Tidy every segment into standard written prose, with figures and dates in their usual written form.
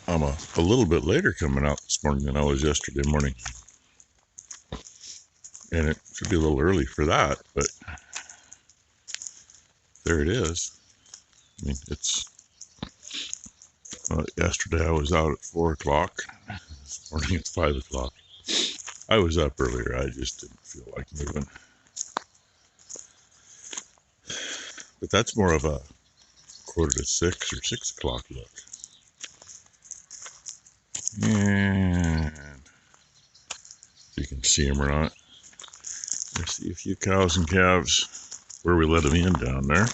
I'm a little bit later coming out this morning than I was yesterday morning. And it should be a little early for that, but there it is. I mean, it's, yesterday I was out at 4 o'clock. This morning it's 5 o'clock. I was up earlier, I just didn't feel like moving. But that's more of a 5:45 or 6 o'clock look. And if you can see them or not. I see a few cows and calves where we let them in down there.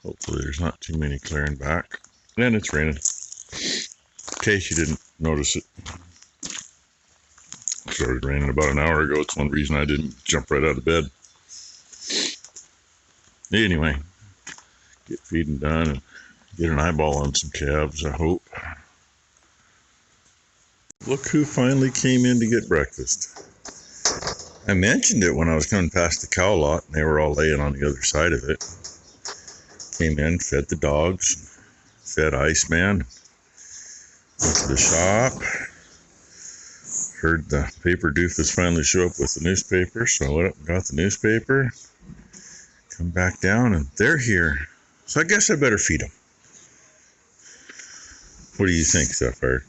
Hopefully there's not too many clearing back. And it's raining. In case you didn't notice it. It started raining about an hour ago. It's one reason I didn't jump right out of bed. Anyway, get feeding done and get an eyeball on some calves, I hope. Look who finally came in to get breakfast. I mentioned it when I was coming past the cow lot, and they were all laying on the other side of it. Came in, fed the dogs, fed Iceman, went to the shop, heard the paper doofus finally show up with the newspaper, so I went up and got the newspaper, come back down, and they're here. So I guess I better feed them. What do you think, Sapphire?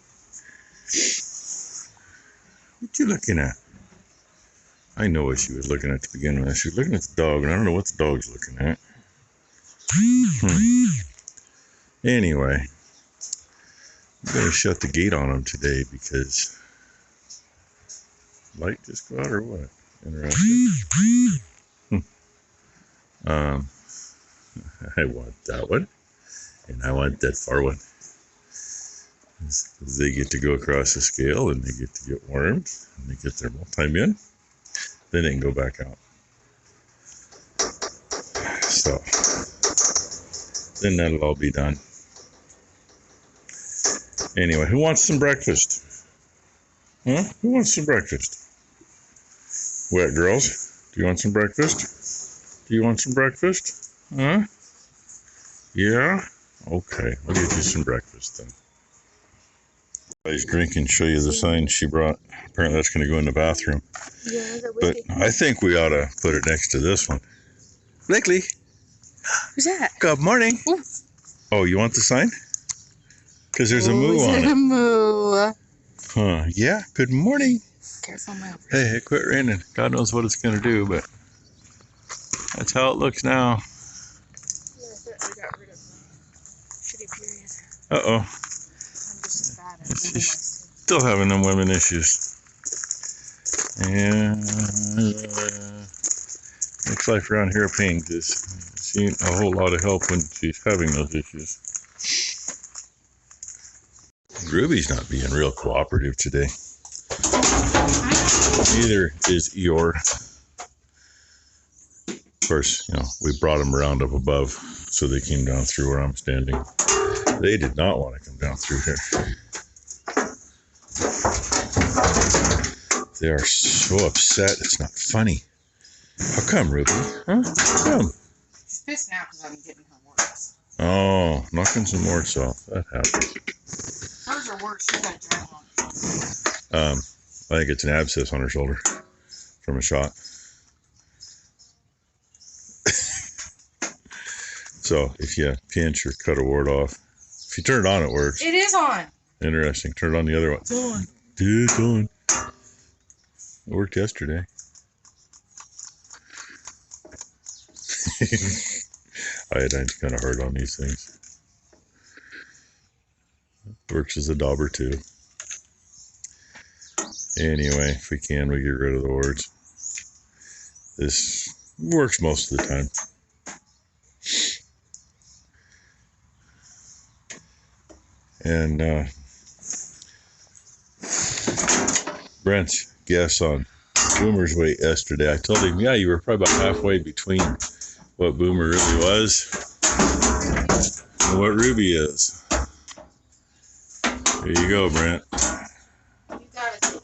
What you looking at? I know what she was looking at to begin with. She was looking at the dog, and I don't know what the dog's looking at. Anyway, I'm going to shut the gate on them today because light just got or what? Interesting. I want that one, and I want that far one. They get to go across the scale, and they get to get warmed, and they get their multi-min. Then they can go back out. So, then that'll all be done. Anyway, who wants some breakfast? Huh? Who wants some breakfast? Wet girls, do you want some breakfast? Do you want some breakfast? Huh? Yeah? Okay, I'll get you some breakfast then. Everybody's drinking, show you the sign she brought. Apparently that's going to go in the bathroom. Yeah, but I think we ought to put it next to this one. Blakely. Who's that? Good morning. Ooh. Oh, you want the sign? Because there's a moo on it. A moo. Huh, yeah, good morning. Careful, my. Hey, it quit raining. God knows what it's going to do, but that's how it looks now. Yeah, I thought we got rid of the shitty period. Uh-oh. I'm just bad at She's still having them women issues. And looks like around here pain because she ain't a whole lot of help when she's having those issues. Ruby's not being real cooperative today. Neither is Eeyore. Of course, you know, we brought them around up above, so they came down through where I'm standing. They did not want to come down through here. They are so upset, it's not funny. How come, Ruby? Huh? How come? She's pissed now because I'm getting her warts. Oh, knocking some warts off. That happens. Hers are worse. She's got a giant one. I think it's an abscess on her shoulder from a shot. So if you pinch or cut a wart off, if you turn it on, it works. It is on. Interesting. Turn it on the other one. It's on. It's on. It worked yesterday. Iodine's kind of hard on these things. Works as a dauber too. Anyway, if we can, we get rid of the warts. This works most of the time. And Brent's guess on Boomer's weight yesterday. I told him, yeah, you were probably about halfway between what Boomer really was and what Ruby is. There you go, Brent. You got it.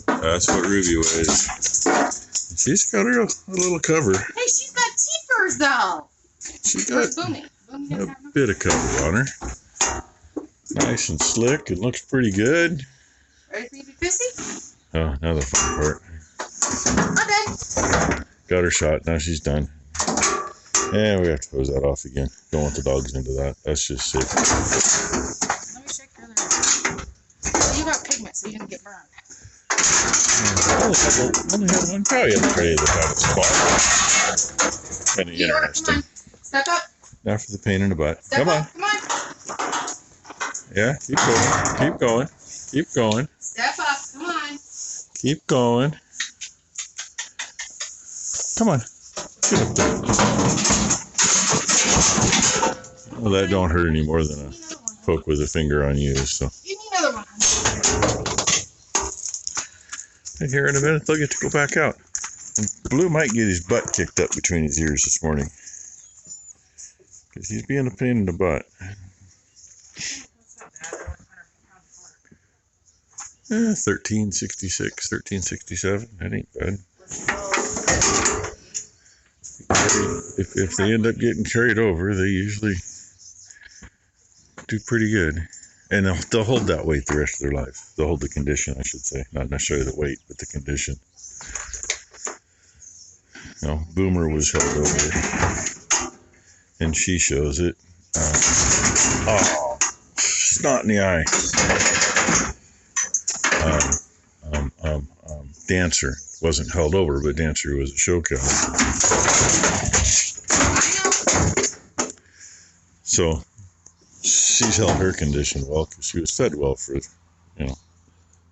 That's what Ruby weighs. She's got her a little cover. Hey, she's got teeth though. She got Where's Boomy? Boomy doesn't a have no bit of cover on her. Nice and slick. It looks pretty good. Ready for you to be pissy? Oh, now the fun part. I'm done. Got her shot. Now she's done. And we have to hose that off again. Don't want the dogs into that. That's just sick. Let me check your other. Well, you got pigment, so you didn't get burned. Only had one cow yesterday that had a spot. Kind of interesting. Come on. Step up. Now for the pain in the butt. Step Come on. up. Come on. Yeah, keep going. Keep going. Keep going. Step up. Come on. Keep going. Come on. Get up there. Well, that don't hurt any more than a poke with a finger on you, so. You need another one. And here in a minute, they'll get to go back out. And Blue might get his butt kicked up between his ears this morning. Because he's being a pain in the butt. 1366, 1367. That ain't bad. If they end up getting carried over, they usually do pretty good. And they'll hold that weight the rest of their life. They'll hold the condition, I should say. Not necessarily the weight, but the condition. No, Boomer was held over. And she shows it. Oh, snot in the eye. Dancer wasn't held over, but Dancer was a show cow. So she's held her condition well because she was fed well for,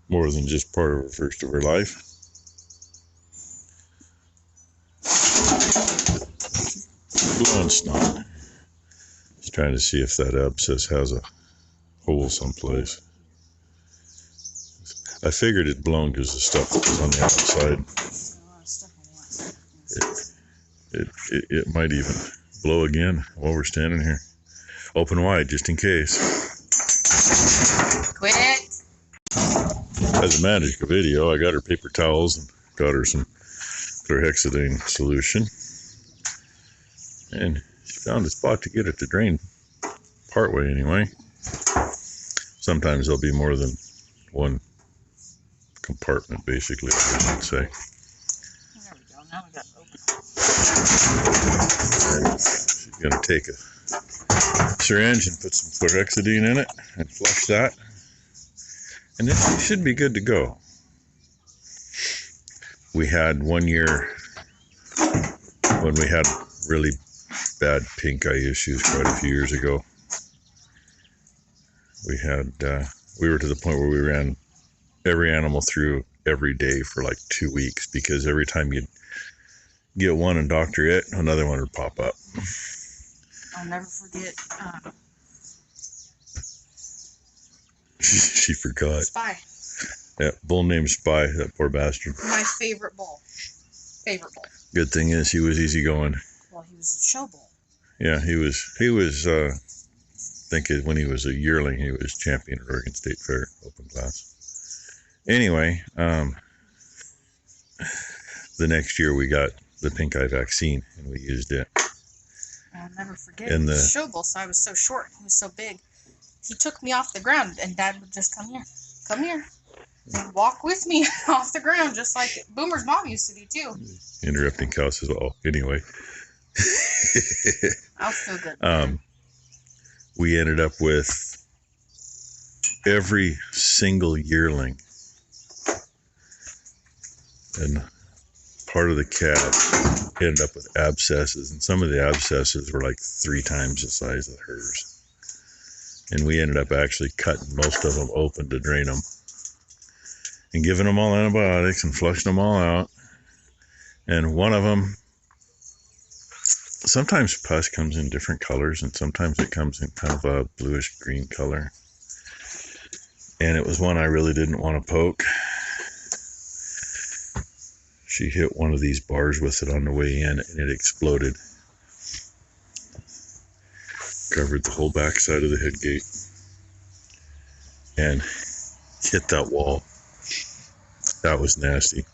more than just part of her first of her life. Blowing snot. Just trying to see if that abscess has a hole someplace. I figured it blown because the stuff that was on the outside. It might even blow again while we're standing here. Open wide just in case. Quit it. As a magic video, I got her paper towels and got her some chlorhexidine solution. And she found a spot to get it to drain partway anyway. Sometimes there'll be more than one compartment, basically, I should say. There we go. Now we got it open. She's going to take a syringe and put some chlorhexidine in it and flush that. And then it should be good to go. We had one year when we had really bad pink eye issues quite a few years ago. We were to the point where we ran every animal through every day for like 2 weeks because every time you'd get one and doctor it, another one would pop up. I'll never forget She forgot. Spy. Yeah, bull named Spy, that poor bastard. My favorite bull. Favorite bull. Good thing is he was easygoing. Well, he was a show bull. Yeah, he was I think when he was a yearling, he was champion at Oregon State Fair open class. Anyway, the next year we got the pink eye vaccine and we used it. I'll never forget the show bull. So I was so short. He was so big. He took me off the ground, and Dad would just come here, and walk with me off the ground, just like Boomer's mom used to do too. Interrupting cows as well. Anyway, I'll feel good. We ended up with every single yearling, and part of the calf ended up with abscesses, and some of the abscesses were like 3 times the size of hers. And we ended up actually cutting most of them open to drain them and giving them all antibiotics and flushing them all out. And one of them, sometimes pus comes in different colors and sometimes it comes in kind of a bluish green color. And it was one I really didn't want to poke. She hit one of these bars with it on the way in and it exploded. Covered the whole back side of the head gate and hit that wall. That was nasty.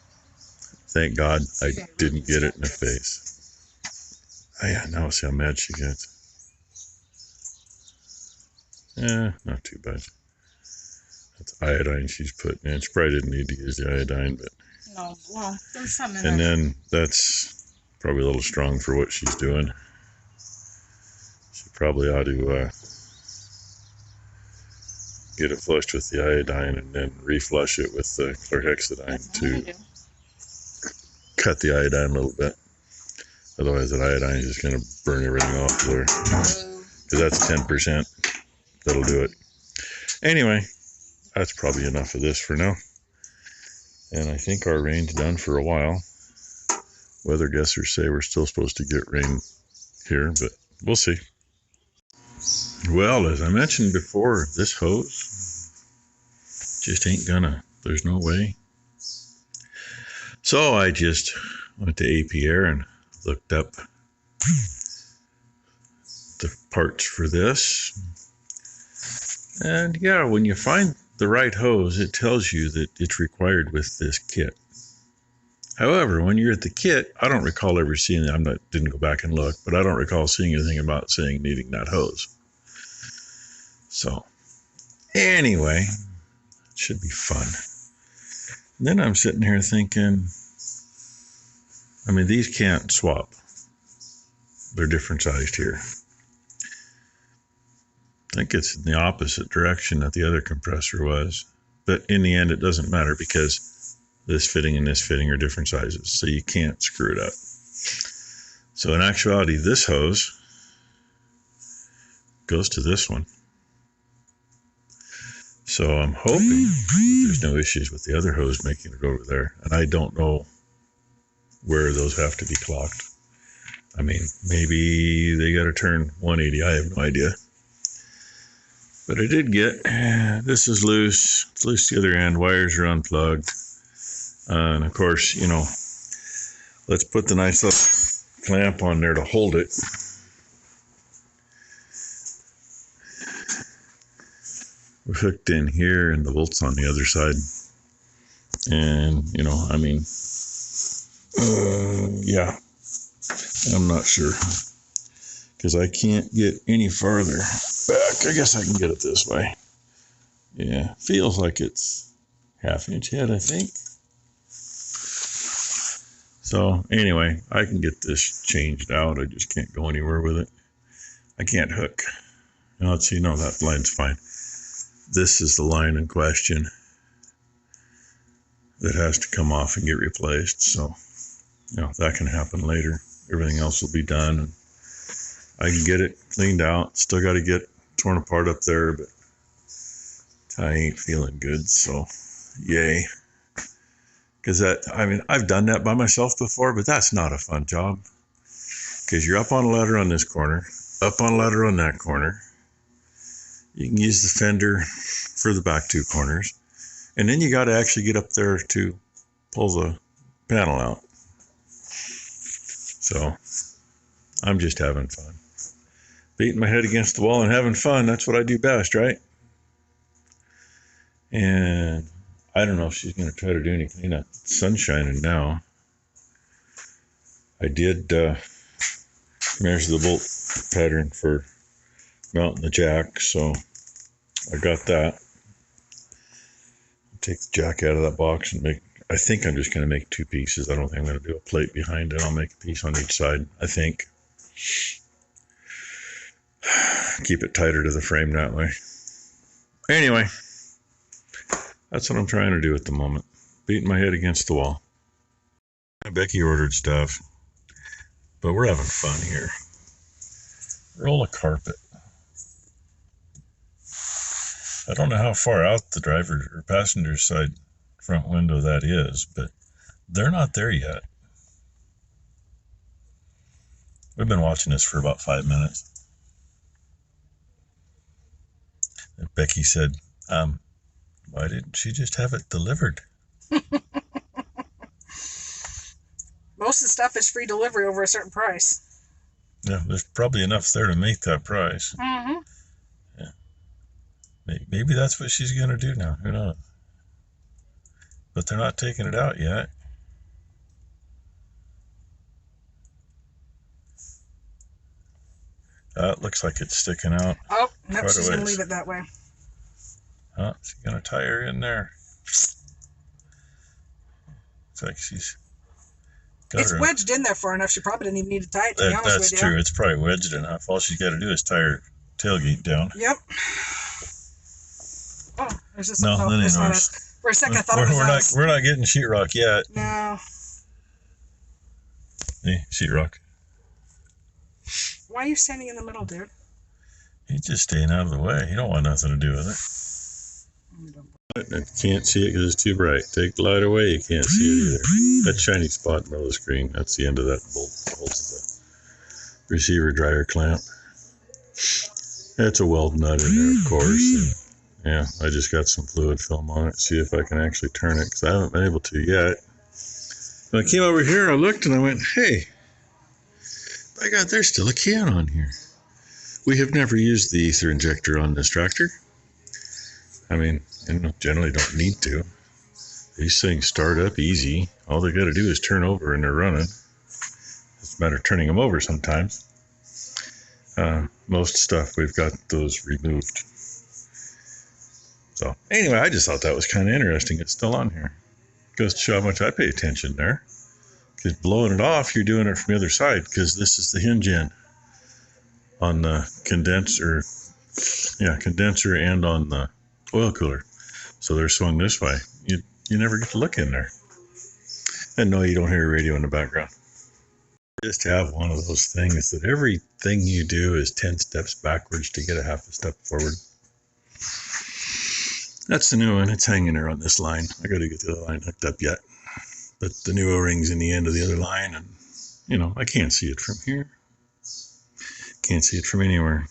Thank God I didn't get it in the face. Oh yeah, now see how mad she gets. Not too bad. That's iodine she's putting in. She probably didn't need to use the iodine, but... No, well, there's some in and there. then that's probably a little strong for what she's doing. She probably ought to get it flushed with the iodine and then reflush it with the chlorhexidine to cut the iodine a little bit. Otherwise, that iodine is just going to burn everything off there. Because that's 10%. That'll do it. Anyway, that's probably enough of this for now. And I think our rain's done for a while. Weather guessers say we're still supposed to get rain here, but we'll see. Well, as I mentioned before, this hose just ain't gonna, there's no way. So I just went to AP Air and looked up the parts for this. And yeah, when you find the right hose, it tells you that it's required with this kit. However, when you're at the kit, I don't recall ever seeing it. Didn't go back and look, but I don't recall seeing anything about saying needing that hose. So, anyway, it should be fun. And then I'm sitting here thinking, I mean, these can't swap. They're different sized here. I think it's in the opposite direction that the other compressor was. But in the end, it doesn't matter because this fitting and this fitting are different sizes. So you can't screw it up. So in actuality, this hose goes to this one. So I'm hoping there's no issues with the other hose making it over there. And I don't know where those have to be clocked. I mean, maybe they got to turn 180. I have no idea. But I did get, this is loose. It's loose to the other end. Wires are unplugged. And of course, you know, let's put the nice little clamp on there to hold it. We're hooked in here and the bolt's on the other side. And, you know, I mean, yeah, I'm not sure. Because I can't get any farther back. I guess I can get it this way. Yeah, feels like it's half-inch head, I think. So, anyway, I can get this changed out. I just can't go anywhere with it. I can't hook. Now, let's see. No, that line's fine. This is the line in question that has to come off and get replaced. So, you know, that can happen later. Everything else will be done. And I can get it cleaned out. Still got to get torn apart up there, but I ain't feeling good. So, yay. Because that, I mean, I've done that by myself before, but that's not a fun job. Because you're up on a ladder on this corner, up on a ladder on that corner. You can use the fender for the back two corners. And then you got to actually get up there to pull the panel out. So, I'm just having fun. Beating my head against the wall and having fun. That's what I do best, right? And I don't know if she's going to try to do any cleanup. The sun's shining now. I did measure the bolt pattern for mounting the jack, so I got that. Take the jack out of that box and make, I think I'm just going to make two pieces. I don't think I'm going to do a plate behind it. I'll make a piece on each side, I think. Keep it tighter to the frame that way. Anyway, that's what I'm trying to do at the moment. Beating my head against the wall. Becky ordered stuff, but we're having fun here. Roll a carpet. I don't know how far out the driver or passenger side front window that is, but they're not there yet. We've been watching this for about 5 minutes. And Becky said, why didn't she just have it delivered? Most of the stuff is free delivery over a certain price. Yeah, there's probably enough there to make that price. Mm-hmm. Yeah. Maybe that's what she's going to do now. Who knows? But they're not taking it out yet. It looks like it's sticking out. Oh, Nope, she's going to leave it that way. Oh, she's going to tie her in there. It's like she's got It's wedged in there far enough. She probably didn't even need to tie it, to be honest with you. That's true. It's probably wedged enough. All she's got to do is tie her tailgate down. Yep. Oh, there's just no, that ain't ours. For a second, I thought it was us. We're not getting sheetrock yet. No. Hey, sheetrock. Why are you standing in the middle, dude? He's just staying out of the way. You don't want nothing to do with it. I can't see it because it's too bright. Take the light away, you can't see it either. That shiny spot in the middle of the screen, that's the end of that bolt that holds the receiver dryer clamp. That's a weld nut in there, of course. And yeah, I just got some fluid film on it. See if I can actually turn it, because I haven't been able to yet. When I came over here, I looked and I went, hey, by God, there's still a can on here. We have never used the ether injector on this tractor. I mean, generally don't need to. These things start up easy. All they got to do is turn over and they're running. It's a matter of turning them over sometimes. Most stuff, we've got those removed. So anyway, I just thought that was kind of interesting. It's still on here. Goes to show how much I pay attention there. Because blowing it off, you're doing it from the other side, because this is the hinge end on the condenser. Yeah, condenser and on the oil cooler. So they're swung this way. You never get to look in there. And no, you don't hear a radio in the background. Just have one of those things that everything you do is 10 steps backwards to get a half a step forward. That's the new one. It's hanging there on this line. I got to get the other line hooked up yet. But the new O-ring's in the end of the other line, and I can't see it from here. Can't see it from anywhere.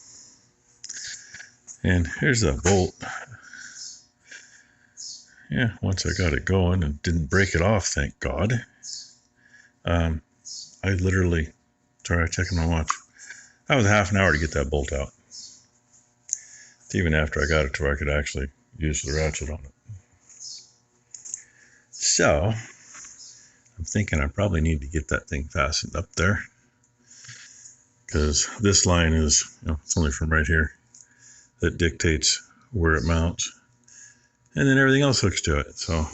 And here's the bolt. Yeah, once I got it going and didn't break it off, thank God. I literally, sorry, I'm checking my watch. That was half an hour to get that bolt out. Even after I got it to where I could actually use the ratchet on it. So, I'm thinking I probably need to get that thing fastened up there. Because this line is, it's only from right here. That dictates where it mounts. And then everything else hooks to it. So,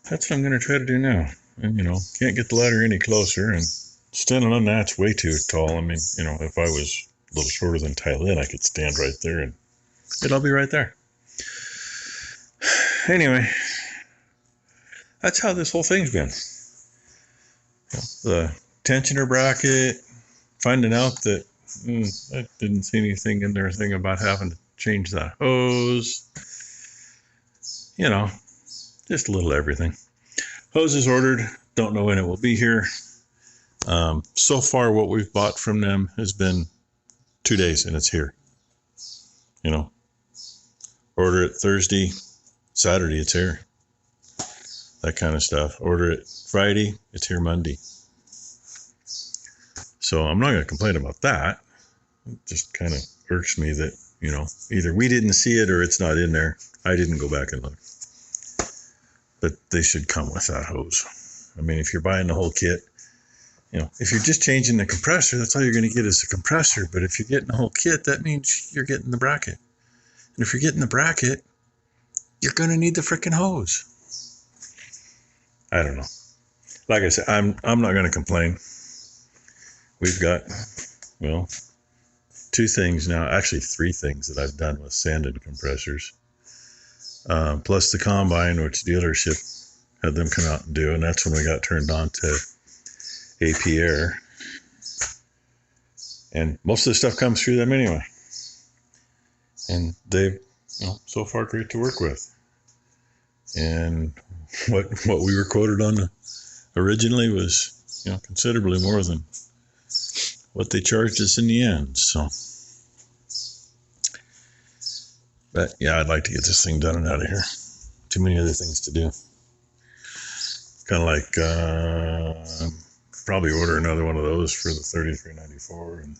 that's what I'm going to try to do now. And, can't get the ladder any closer. And standing on that's way too tall. I mean, if I was a little shorter than Ty Lynn, I could stand right there and it'll be right there. Anyway, that's how this whole thing's been. The tensioner bracket, finding out that I didn't see anything in their thing about having to change that hose. Just a little everything. Hose is ordered. Don't know when it will be here. So far, what we've bought from them has been 2 days, and it's here. Order it Thursday, Saturday, it's here. That kind of stuff. Order it Friday, it's here Monday. So I'm not going to complain about that. It just kind of irks me that, either we didn't see it or it's not in there. I didn't go back and look. But they should come with that hose. I mean, if you're buying the whole kit, if you're just changing the compressor, that's all you're going to get is the compressor. But if you're getting the whole kit, that means you're getting the bracket. And if you're getting the bracket, you're going to need the freaking hose. I don't know. Like I said, I'm not going to complain. We've got, 2 things now, actually 3 things that I've done with sanded compressors. Plus the combine, which dealership had them come out and do, and that's when we got turned on to AP Air. And most of the stuff comes through them anyway. And they've, so far great to work with. And what we were quoted on originally was, considerably more than what they charged us in the end. So, but yeah, I'd like to get this thing done and out of here. Too many other things to do. Kind of like probably order another one of those for the $33.94 and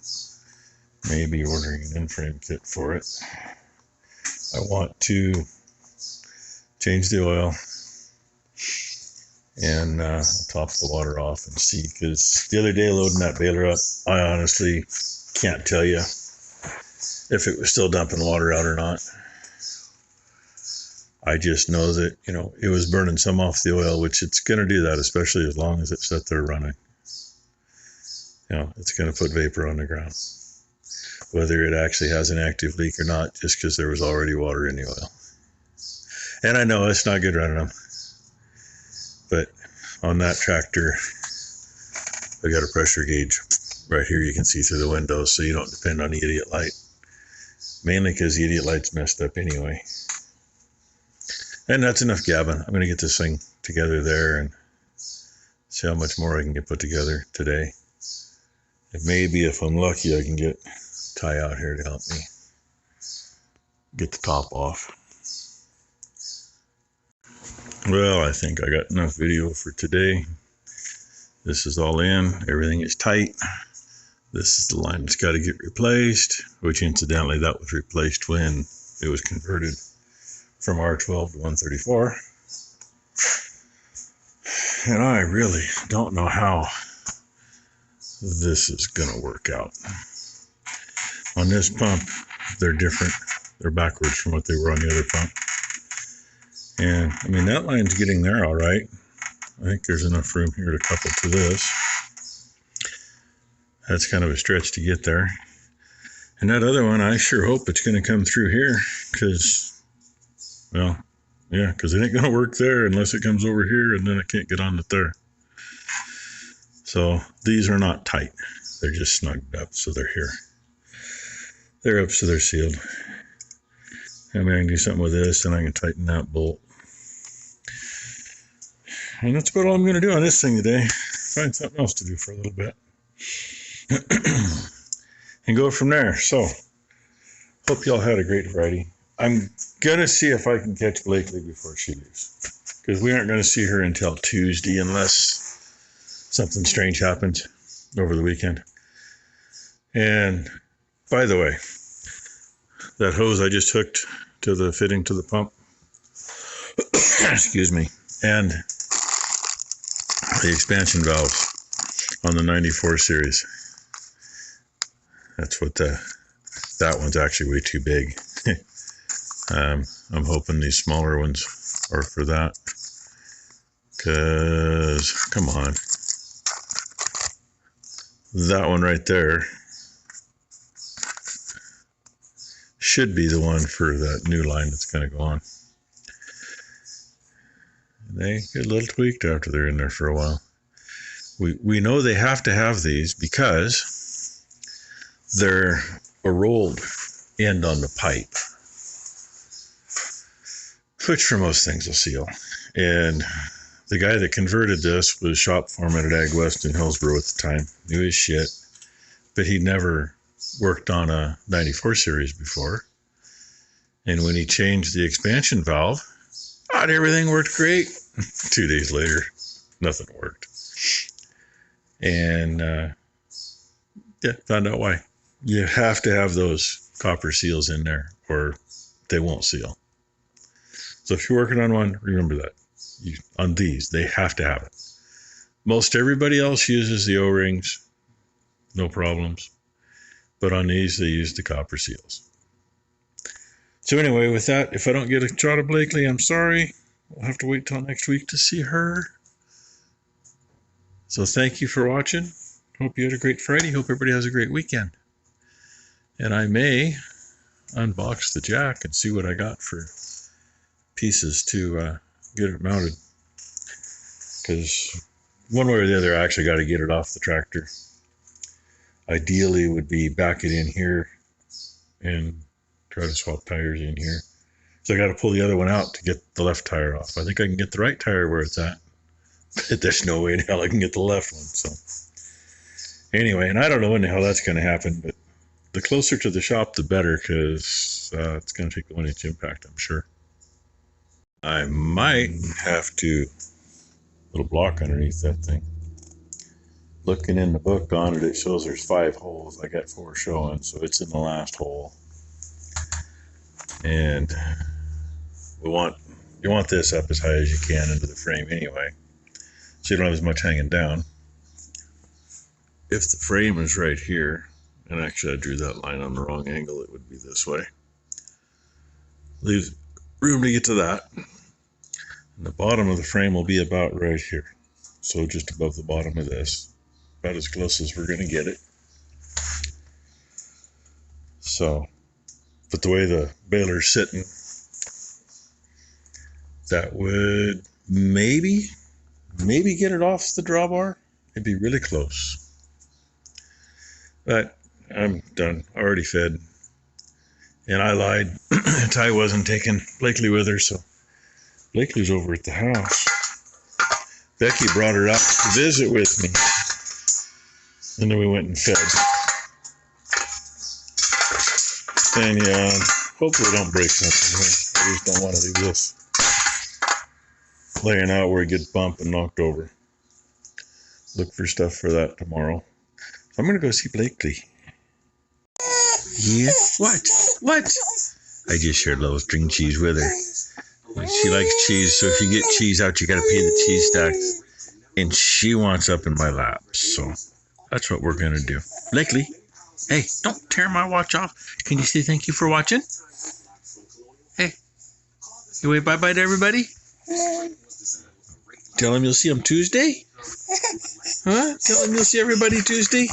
maybe ordering an in-frame kit for it. I want to change the oil and top the water off and see, because the other day loading that baler up, I honestly can't tell you if it was still dumping water out or not. I just know that, it was burning some off the oil, which it's going to do that, especially as long as it's set there running. It's going to put vapor on the ground, whether it actually has an active leak or not, just because there was already water in the oil. And I know it's not good running them, but on that tractor, I got a pressure gauge right here. You can see through the windows, so you don't depend on the idiot light, mainly because the idiot light's messed up anyway. And that's enough gabbing. I'm going to get this thing together there and see how much more I can get put together today. And maybe if I'm lucky, I can get Ty out here to help me get the top off. Well, I think I got enough video for today. This is all in. Everything is tight. This is the line that's got to get replaced, which incidentally, that was replaced when it was converted from R12 to 134. And I really don't know how this is going to work out. On this pump, they're different. They're backwards from what they were on the other pump. And I mean, that line's getting there all right. I think there's enough room here to couple to this. That's kind of a stretch to get there. And that other one, I sure hope it's going to come through here, because, well, yeah, because it ain't going to work there unless it comes over here, and then it can't get on it there. So these are not tight. They're just snugged up, so they're here. They're up, so they're sealed. I mean, I can do something with this, and I can tighten that bolt. And that's about all I'm going to do on this thing today. Find something else to do for a little bit. And go from there. So, hope y'all had a great Friday. I'm going to see if I can catch Blakely before she leaves, because we aren't going to see her until Tuesday unless something strange happens over the weekend. And by the way, that hose I just hooked to the fitting to the pump, excuse me, and the expansion valves on the 94 series. That's what that one's actually way too big. I'm hoping these smaller ones are for that, because come on, that one right there should be the one for that new line that's going to go on. And they get a little tweaked after they're in there for a while. We know they have to have these because they're a rolled end on the pipe, which for most things will seal. And the guy that converted this was shop foreman at Ag West in Hillsboro at the time. Knew his shit, but he'd never worked on a 94 series before. And when he changed the expansion valve, everything worked great. 2 days later, nothing worked. And yeah, found out why. You have to have those copper seals in there or they won't seal. So if you're working on one, remember that. On these, they have to have it. Most everybody else uses the O-rings, no problems. But on these, they use the copper seals. So anyway, with that, if I don't get a shot of Blakely, I'm sorry. We'll have to wait till next week to see her. So thank you for watching. Hope you had a great Friday. Hope everybody has a great weekend. And I may unbox the jack and see what I got for pieces to get it mounted. Because one way or the other, I actually got to get it off the tractor. Ideally would be back it in here and try to swap tires in here. So I got to pull the other one out to get the left tire off. I think I can get the right tire where it's at, but there's no way in hell I can get the left one. So anyway, and I don't know when the hell that's going to happen, but the closer to the shop, the better, because it's going to take the 1-inch impact, I'm sure. I might have to little block underneath that thing. Looking in the book on it, it shows there's 5 holes. I got 4 showing, so it's in the last hole. And you want this up as high as you can into the frame anyway, so you don't have as much hanging down. If the frame is right here, And actually, I drew that line on the wrong angle. It would be this way. Leaves room to get to that. And the bottom of the frame will be about right here. So just above the bottom of this. About as close as we're going to get it. So, but the way the baler's sitting, that would maybe get it off the drawbar. It'd be really close. But I'm done. I already fed. And I lied. Ty wasn't taking Blakely with her, so Blakely's over at the house. Becky brought her up to visit with me. And then we went and fed. And yeah, hopefully don't break something here. I just don't want to leave this laying out where it gets bumped and knocked over. Look for stuff for that tomorrow. So I'm going to go see Blakely. Yeah? What? I just shared a little string cheese with her. She likes cheese, so if you get cheese out, you got to pay the cheese tax. And she wants up in my lap, so that's what we're going to do. Blakely, hey, don't tear my watch off. Can you say thank you for watching? Hey, you wave bye-bye to everybody? Tell them you'll see them Tuesday? Huh? Tell them you'll see everybody Tuesday?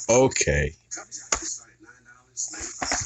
Okay.